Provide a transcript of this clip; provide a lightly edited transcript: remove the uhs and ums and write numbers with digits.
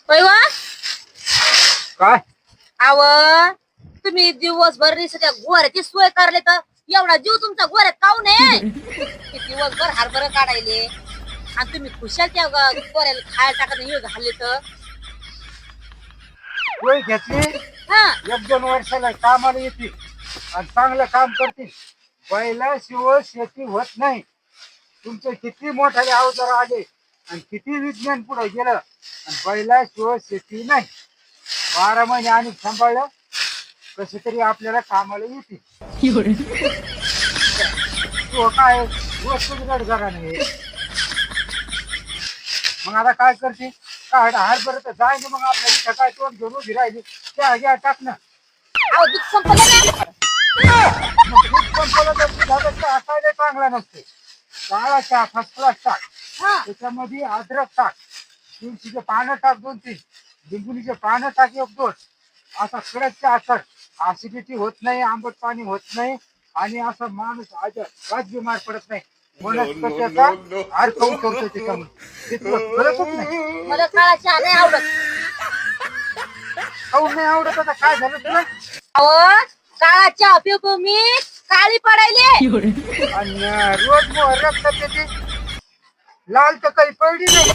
होय वा काय आव तुम्ही दिवसभर त्या गोऱ्याची सोय करले तर एवढा जीव तुमचा गोऱ्यात काऊ नये दिवसभर हरभर काढायले आणि तुम्ही खुशाल त्या गोऱ्याला खायला टाकत नाही घालले तर सोय घेतली हा 1-2 वर्षाला कामाला येते आणि चांगलं काम करतील. बैलाशिवाय शेती होत नाही. तुमचे किती मोठाले अवजार आले आणि किती विज्ञान पुढे गेलं आणि बैलाशिवाय शेती नाही. 12 महिने आणि सांभाळलं कसे तरी आपल्याला कामाला येते. तो काय रोज जगा नाही. मग आता काय करते काय हरभर तर जाय ना. मग आपल्या इथं काय तोंड घेऊन उभी राहिली त्या घ्या टाक ना. अहो दूध संपलं ना मग दूध संपलं तर दुधाचा चहा काय चांगला नसते. काळा चहा फर्स्ट क्लास टाक. हा त्याच्यामध्ये अद्रक टाक. तुळशीचे पानं टाक 2-3. लिंबुनीचे पानं टाक 1-2. असा कडक चहा कर. ऍसिडिटी होत नाही, आंबट पाणी होत नाही आणि असं माणूस अजिबात बिमार पडत नाही. वनस्पतीचा हार खाऊन करतो त्याच्यामध्ये ते तुला कळतच नाही. मला काळा चहा नाही आवडत. खाऊन नाही आवडत. आता काय झालं तुला? अहो काळा चहा पिऊ मी काळी पडायली आणि रोज रक्त त्याची लाल तर काही पडली नाही.